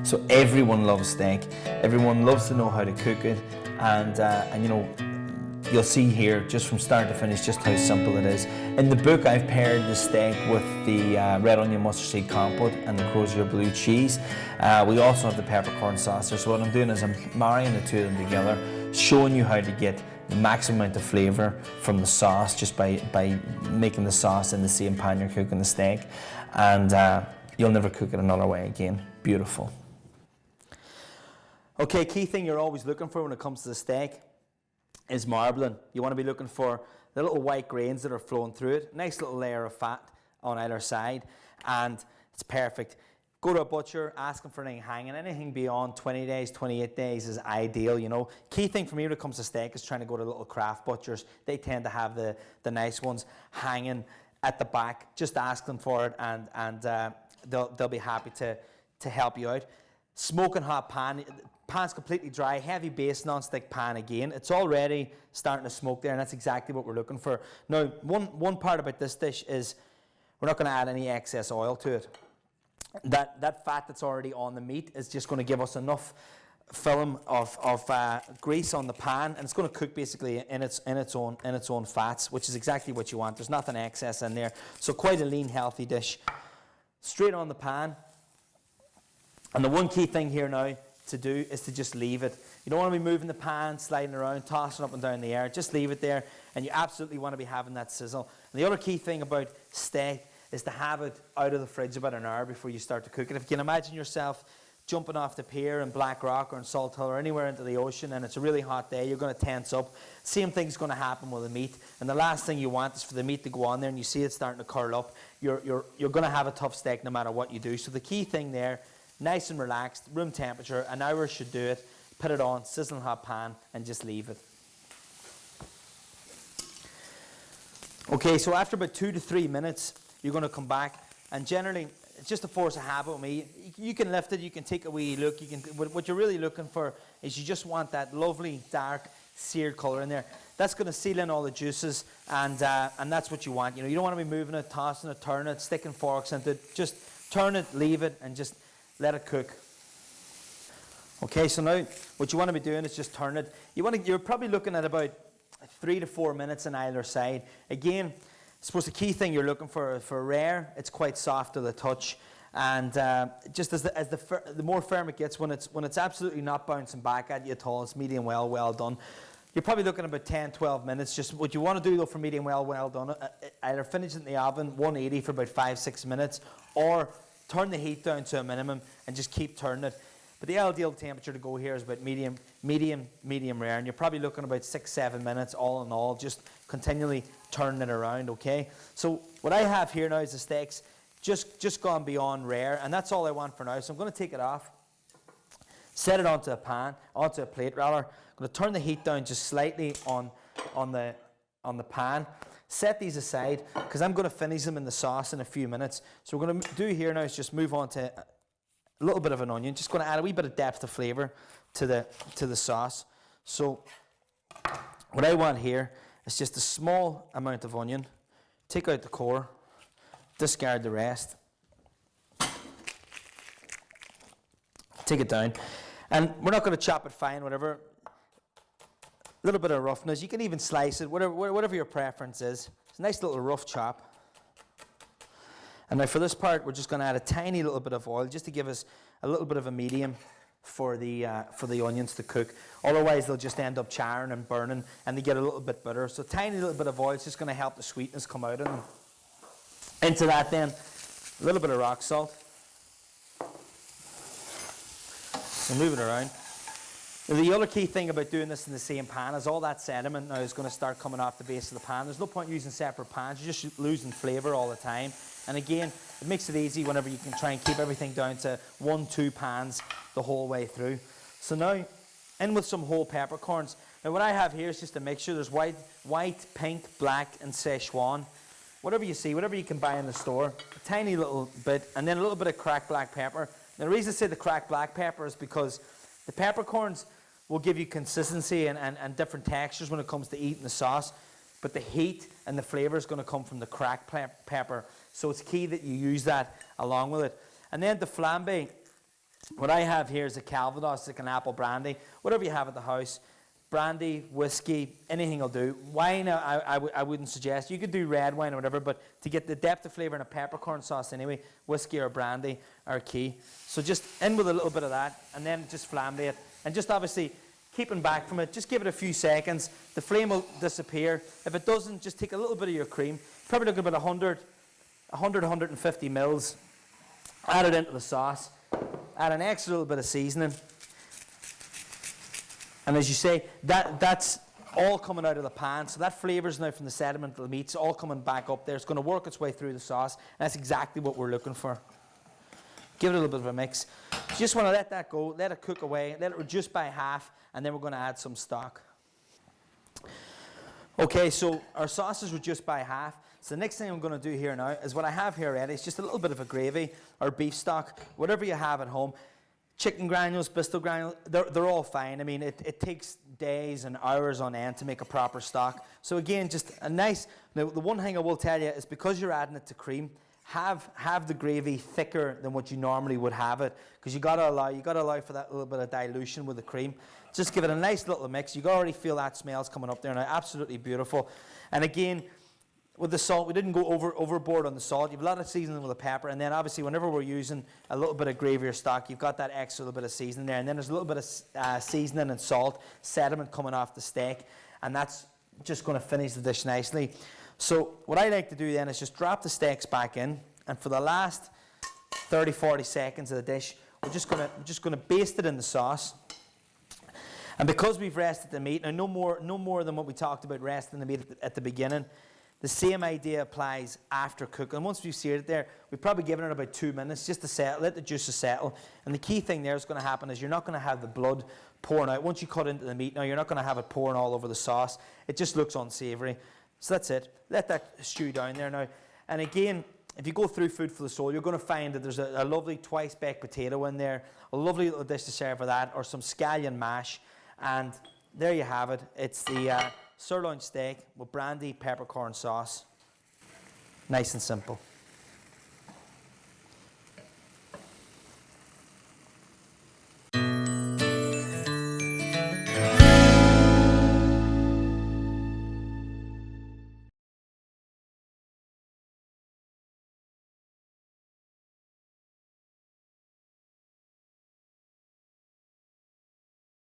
So everyone loves steak. Everyone loves to know how to cook it, and you know, you'll see here just from start to finish just how simple it is. In the book, I've paired the steak with the red onion mustard seed compote and the Crozier blue cheese. We also have the peppercorn sauce there. So what I'm doing is I'm marrying the two of them together, showing you how to get the maximum amount of flavour from the sauce just by making the sauce in the same pan you're cooking the steak. And you'll never cook it another way again. Beautiful. Okay, key thing you're always looking for when it comes to the steak is marbling. You want to be looking for the little white grains that are flowing through it. Nice little layer of fat on either side, and it's perfect. Go to a butcher, ask them for anything hanging. Anything beyond 20 days, 28 days is ideal, you know. Key thing for me when it comes to steak is trying to go to little craft butchers. They tend to have the nice ones hanging at the back. Just ask them for it, and they'll be happy to help you out. Smoking hot pan. Pan's completely dry, heavy base non-stick pan again. It's already starting to smoke there, and that's exactly what we're looking for. Now, one part about this dish is we're not going to add any excess oil to it. That fat that's already on the meat is just going to give us enough film of grease on the pan, and it's going to cook basically in its own fats, which is exactly what you want. There's nothing excess in there, so quite a lean, healthy dish. Straight on the pan, and the one key thing here now to do is to just leave it. You don't want to be moving the pan, sliding around, tossing up and down the air. Just leave it there, and you absolutely want to be having that sizzle. And the other key thing about steak is to have it out of the fridge about an hour before you start to cook it. If you can imagine yourself jumping off the pier in Blackrock or in Salt Hill or anywhere into the ocean, and it's a really hot day, you're going to tense up. Same thing's going to happen with the meat, and the last thing you want is for the meat to go on there and you see it starting to curl up. You're going to have a tough steak no matter what you do. So the key thing there, nice and relaxed, room temperature, an hour should do it. Put it on, sizzling hot pan, and just leave it. Okay, so after about 2 to 3 minutes, you're going to come back, and generally, it's just a force of habit with me. You can lift it, you can take a wee look. What you're really looking for is you just want that lovely, dark, seared colour in there. That's going to seal in all the juices, and that's what you want. You know, you don't want to be moving it, tossing it, turning it, sticking forks into it. Just turn it, leave it, and just let it cook. Okay, so now what you want to be doing is just turn it. You're probably looking at about 3 to 4 minutes on either side. Again, I suppose the key thing you're looking for rare, it's quite soft to the touch, and just as the more firm it gets, when it's absolutely not bouncing back at you at all, it's medium well done. You're probably looking at about 10, 12 minutes. Just what you want to do though for medium well done, either finish it in the oven 180 for about 5-6 minutes, or turn the heat down to a minimum and just keep turning it. But the ideal temperature to go here is about medium rare, and you're probably looking about 6-7 minutes all in all, just continually turning it around, okay? So what I have here now is the steaks just gone beyond rare, and that's all I want for now. So I'm going to take it off, set it onto a plate rather. I'm going to turn the heat down just slightly on the pan. Set these aside because I'm going to finish them in the sauce in a few minutes. So what we're going to do here now is just move on to a little bit of an onion. Just going to add a wee bit of depth of flavour to the sauce. So what I want here is just a small amount of onion. Take out the core, discard the rest. Take it down. And we're not going to chop it fine, whatever. A little bit of roughness. You can even slice it, whatever your preference is. It's a nice little rough chop. And now for this part, we're just going to add a tiny little bit of oil just to give us a little bit of a medium for the onions to cook. Otherwise, they'll just end up charring and burning, and they get a little bit bitter. So a tiny little bit of oil is just going to help the sweetness come out of them. Into that then, a little bit of rock salt. So move it around. The other key thing about doing this in the same pan is all that sediment now is going to start coming off the base of the pan. There's no point using separate pans. You're just losing flavour all the time. And again, it makes it easy whenever you can try and keep everything down to 1-2 pans the whole way through. So now, in with some whole peppercorns. Now what I have here is just a mixture. There's white, pink, black, and Szechuan. Whatever you see, whatever you can buy in the store. A tiny little bit, and then a little bit of cracked black pepper. Now the reason I say the cracked black pepper is because the peppercorns will give you consistency and different textures when it comes to eating the sauce, but the heat and the flavour is going to come from the cracked pepper, so it's key that you use that along with it. And then the flambe, What I have here is a Calvados, like an apple brandy, whatever you have at the house. Brandy, whiskey, anything will do. Wine, I wouldn't suggest. You could do red wine or whatever, but to get the depth of flavour in a peppercorn sauce anyway, whiskey or brandy are key. So just in with a little bit of that, and then just flambe it. And just obviously keeping back from it, just give it a few seconds. The flame will disappear. If it doesn't, just take a little bit of your cream. Probably looking about 150 mils. Add it into the sauce. Add an extra little bit of seasoning. And as you say, that's all coming out of the pan. So that flavour's now from the sediment of the meat's all coming back up there. It's going to work its way through the sauce. And that's exactly what we're looking for. Give it a little bit of a mix. You just want to let that go, let it cook away, let it reduce by half, and then we're going to add some stock. Okay, so our sauce is reduced by half. So the next thing I'm going to do here now is what I have here already. It's just a little bit of a gravy or beef stock, whatever you have at home. Chicken granules, Bristol granules, they're all fine. I mean, it takes days and hours on end to make a proper stock. So again, just a nice, now the one thing I will tell you is because you're adding it to cream, have the gravy thicker than what you normally would have it, because you gotta allow for that little bit of dilution with the cream. Just give it a nice little mix. You can already feel that smells coming up there now. Absolutely beautiful. And again, with the salt, we didn't go overboard on the salt. You've a lot of seasoning with the pepper, and then obviously whenever we're using a little bit of gravy or stock, you've got that extra little bit of seasoning there, and then there's a little bit of seasoning and salt, sediment coming off the steak, and that's just going to finish the dish nicely. So what I like to do then is just drop the steaks back in, and for the last 30-40 seconds of the dish, we're just going to baste it in the sauce. And because we've rested the meat, now no more than what we talked about resting the meat at the beginning. The same idea applies after cooking. Once we've seared it there, we've probably given it about 2 minutes just to settle, let the juices settle. And the key thing there is going to happen is you're not going to have the blood pouring out. Once you cut into the meat, now you're not going to have it pouring all over the sauce. It just looks unsavoury. So that's it. Let that stew down there now. And again, if you go through Food for the Soul, you're going to find that there's a lovely twice-baked potato in there, a lovely little dish to serve with that, or some scallion mash. And there you have it. It's the sirloin steak with brandy peppercorn sauce. Nice and simple.